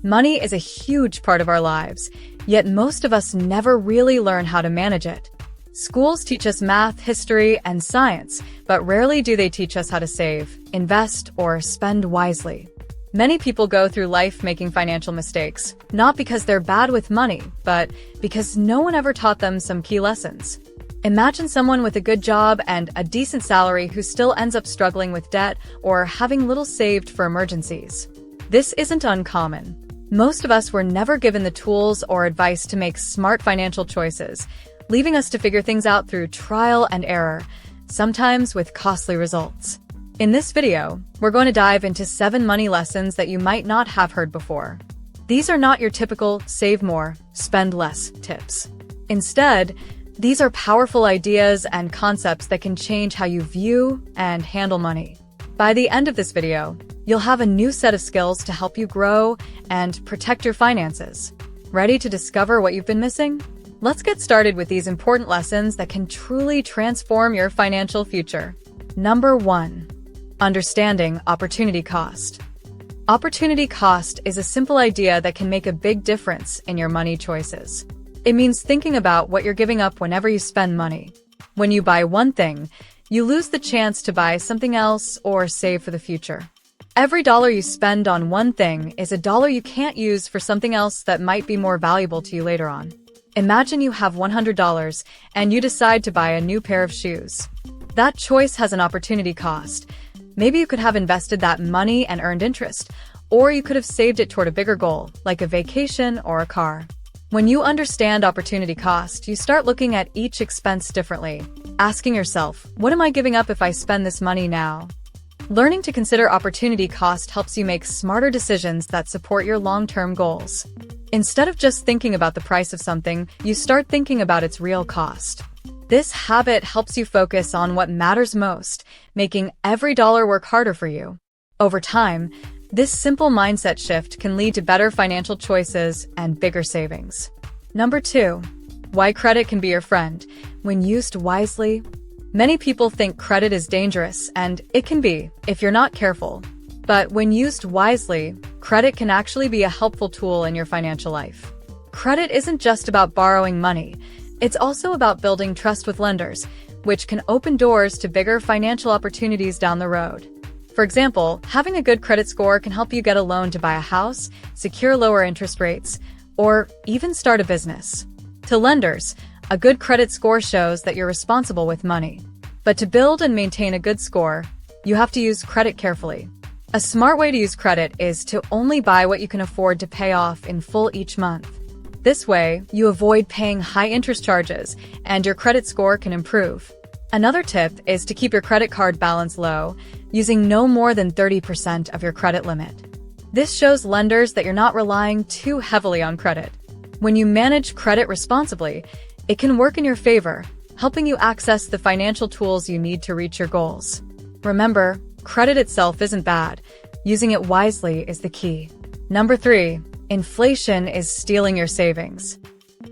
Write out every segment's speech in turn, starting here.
Money is a huge part of our lives, yet most of us never really learn how to manage it. Schools teach us math, history, and science, but rarely do they teach us how to save, invest, or spend wisely. Many people go through life making financial mistakes, not because they're bad with money, but because no one ever taught them some key lessons. Imagine someone with a good job and a decent salary who still ends up struggling with debt or having little saved for emergencies. This isn't uncommon. Most of us were never given the tools or advice to make smart financial choices, leaving us to figure things out through trial and error, sometimes with costly results. In this video, we're going to dive into 7 money lessons that you might not have heard before. These are not your typical save more, spend less tips. Instead, these are powerful ideas and concepts that can change how you view and handle money. By the end of this video, you'll have a new set of skills to help you grow and protect your finances. Ready to discover what you've been missing? Let's get started with these important lessons that can truly transform your financial future. Number 1. Understanding opportunity cost. Opportunity cost is a simple idea that can make a big difference in your money choices. It means thinking about what you're giving up whenever you spend money. When you buy one thing, you lose the chance to buy something else or save for the future. Every dollar you spend on one thing is a dollar you can't use for something else that might be more valuable to you later on. Imagine you have $100 and you decide to buy a new pair of shoes. That choice has an opportunity cost. Maybe you could have invested that money and earned interest, or you could have saved it toward a bigger goal, like a vacation or a car. When you understand opportunity cost, you start looking at each expense differently, asking yourself, what am I giving up if I spend this money now? Learning to consider opportunity cost helps you make smarter decisions that support your long-term goals. Instead of just thinking about the price of something, you start thinking about its real cost. This habit helps you focus on what matters most, making every dollar work harder for you. Over time, this simple mindset shift can lead to better financial choices and bigger savings. Number 2. Why credit can be your friend when used wisely. Many people think credit is dangerous, and it can be if you're not careful. But when used wisely, credit can actually be a helpful tool in your financial life. Credit isn't just about borrowing money. It's also about building trust with lenders, which can open doors to bigger financial opportunities down the road. For example, having a good credit score can help you get a loan to buy a house, secure lower interest rates, or even start a business. To lenders, a good credit score shows that you're responsible with money. But to build and maintain a good score, you have to use credit carefully. A smart way to use credit is to only buy what you can afford to pay off in full each month. This way, you avoid paying high interest charges, and your credit score can improve. Another tip is to keep your credit card balance low, using no more than 30% of your credit limit. This shows lenders that you're not relying too heavily on credit. When you manage credit responsibly, it can work in your favor, helping you access the financial tools you need to reach your goals. Remember, credit itself isn't bad. Using it wisely is the key. Number 3. Inflation is stealing your savings.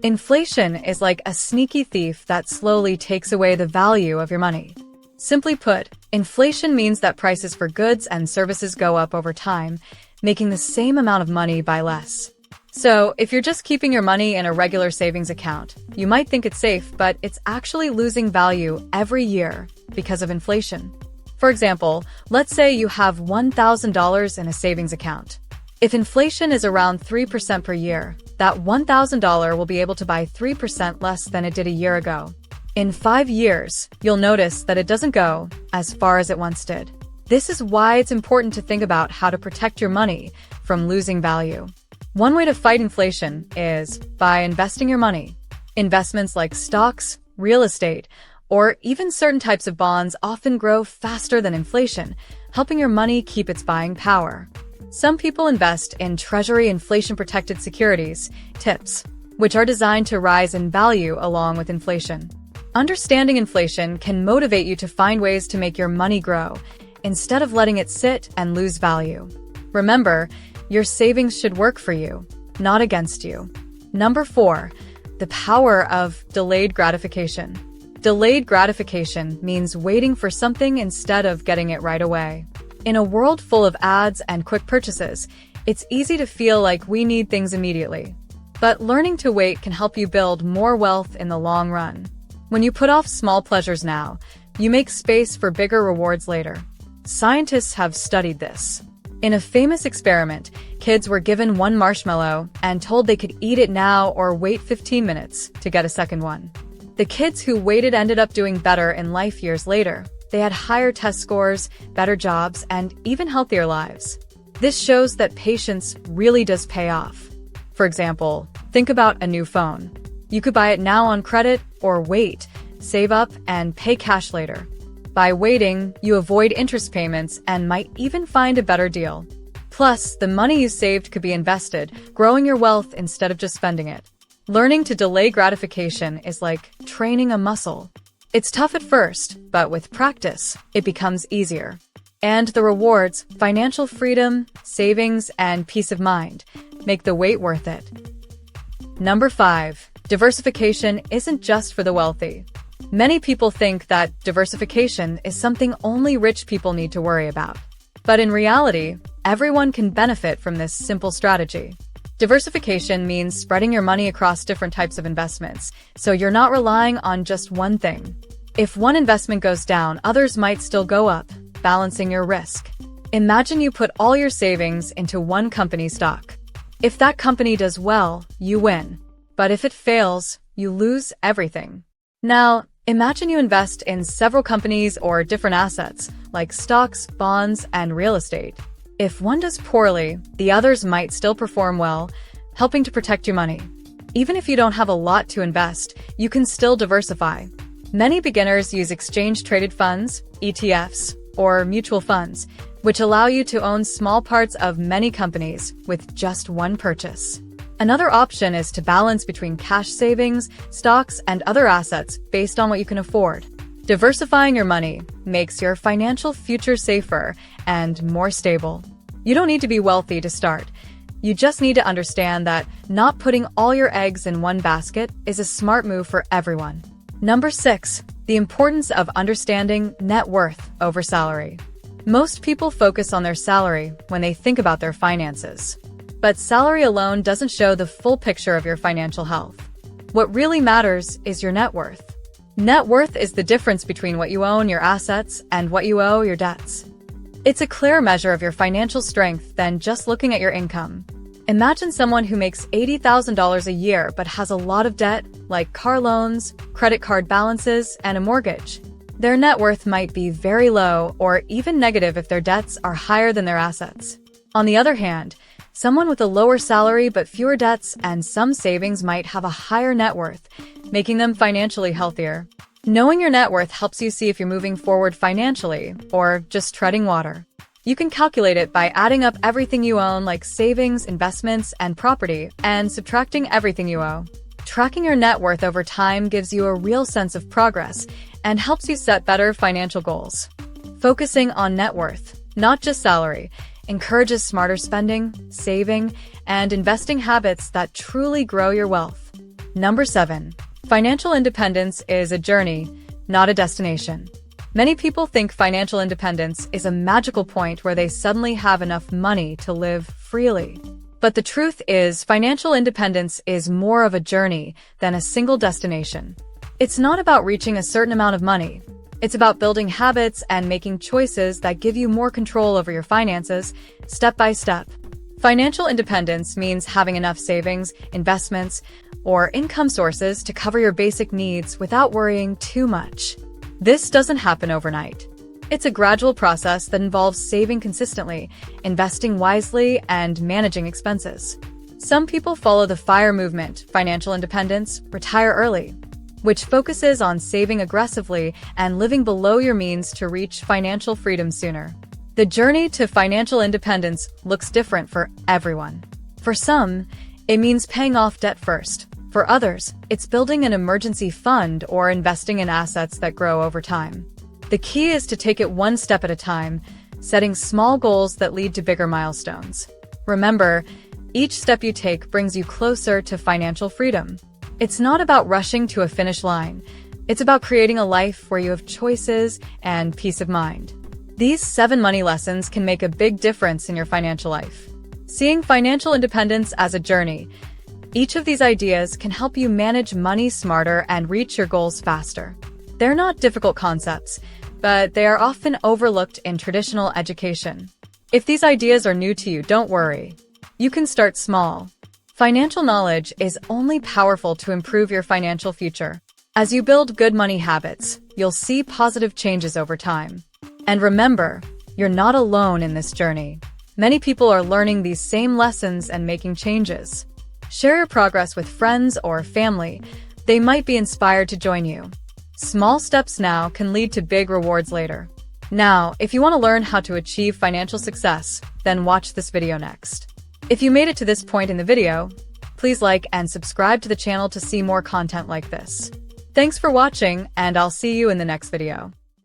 Inflation is like a sneaky thief that slowly takes away the value of your money. Simply put, inflation means that prices for goods and services go up over time, making the same amount of money buy less. So, if you're just keeping your money in a regular savings account, you might think it's safe, but it's actually losing value every year because of inflation. For example, let's say you have $1,000 in a savings account. If inflation is around 3% per year, that $1,000 will be able to buy 3% less than it did a year ago. In 5 years, you'll notice that it doesn't go as far as it once did. This is why it's important to think about how to protect your money from losing value. One way to fight inflation is by investing your money. Investments like stocks, real estate, or even certain types of bonds often grow faster than inflation, helping your money keep its buying power. Some people invest in Treasury inflation-protected securities, TIPS, which are designed to rise in value along with inflation. Understanding inflation can motivate you to find ways to make your money grow, instead of letting it sit and lose value. Remember, your savings should work for you, not against you. Number 4. The power of delayed gratification. Delayed gratification means waiting for something instead of getting it right away. In a world full of ads and quick purchases, It's easy to feel like we need things immediately. But learning to wait can help you build more wealth in the long run. When you put off small pleasures now, you make space for bigger rewards later. Scientists have studied this. In a famous experiment, kids were given one marshmallow and told they could eat it now or wait 15 minutes to get a second one. The kids who waited ended up doing better in life years later. They had higher test scores, better jobs, and even healthier lives. This shows that patience really does pay off. For example, think about a new phone. You could buy it now on credit or wait, save up, and pay cash later. By waiting, you avoid interest payments and might even find a better deal. Plus, the money you saved could be invested, growing your wealth instead of just spending it. Learning to delay gratification is like training a muscle. It's tough at first, but with practice, it becomes easier. And the rewards, financial freedom, savings, and peace of mind, make the wait worth it. Number 5. Diversification isn't just for the wealthy. Many people think that diversification is something only rich people need to worry about. But in reality, everyone can benefit from this simple strategy. Diversification means spreading your money across different types of investments, so you're not relying on just one thing. If one investment goes down, others might still go up, balancing your risk. Imagine you put all your savings into one company stock. If that company does well, you win. But if it fails, you lose everything. Now, imagine you invest in several companies or different assets, like stocks, bonds, and real estate. If one does poorly, the others might still perform well, helping to protect your money. Even if you don't have a lot to invest, you can still diversify. Many beginners use exchange-traded funds, ETFs, or mutual funds, which allow you to own small parts of many companies with just one purchase. Another option is to balance between cash savings, stocks, and other assets based on what you can afford. Diversifying your money makes your financial future safer and more stable. You don't need to be wealthy to start. You just need to understand that not putting all your eggs in one basket is a smart move for everyone. Number 6. The importance of understanding net worth over salary. Most people focus on their salary when they think about their finances. But salary alone doesn't show the full picture of your financial health. What really matters is your net worth. Net worth is the difference between what you own, your assets, and what you owe, your debts. It's a clearer measure of your financial strength than just looking at your income. Imagine someone who makes $80,000 a year but has a lot of debt, like car loans, credit card balances, and a mortgage. Their net worth might be very low or even negative if their debts are higher than their assets. On the other hand, someone with a lower salary but fewer debts and some savings might have a higher net worth, making them financially healthier. Knowing your net worth helps you see if you're moving forward financially or just treading water. You can calculate it by adding up everything you own, like savings, investments, and property, and subtracting everything you owe. Tracking your net worth over time gives you a real sense of progress and helps you set better financial goals. Focusing on net worth, not just salary, encourages smarter spending, saving, and investing habits that truly grow your wealth. Number 7. Financial independence is a journey, not a destination. Many people think financial independence is a magical point where they suddenly have enough money to live freely. But the truth is, financial independence is more of a journey than a single destination. It's not about reaching a certain amount of money. It's about building habits and making choices that give you more control over your finances, step by step. Financial independence means having enough savings, investments, or income sources to cover your basic needs without worrying too much. This doesn't happen overnight. It's a gradual process that involves saving consistently, investing wisely, and managing expenses. Some people follow the FIRE movement, financial independence, retire early, which focuses on saving aggressively and living below your means to reach financial freedom sooner. The journey to financial independence looks different for everyone. For some, it means paying off debt first. For others, it's building an emergency fund or investing in assets that grow over time. The key is to take it one step at a time, setting small goals that lead to bigger milestones. Remember, each step you take brings you closer to financial freedom. It's not about rushing to a finish line. It's about creating a life where you have choices and peace of mind. These 7 money lessons can make a big difference in your financial life. Seeing financial independence as a journey. Each of these ideas can help you manage money smarter and reach your goals faster. They're not difficult concepts, but they are often overlooked in traditional education. If these ideas are new to you, don't worry. You can start small. Financial knowledge is only powerful to improve your financial future. As you build good money habits, you'll see positive changes over time. And remember, you're not alone in this journey. Many people are learning these same lessons and making changes. Share your progress with friends or family. They might be inspired to join you. Small steps now can lead to big rewards later. Now, if you want to learn how to achieve financial success, then watch this video next. If you made it to this point in the video, please like and subscribe to the channel to see more content like this. Thanks for watching, and I'll see you in the next video.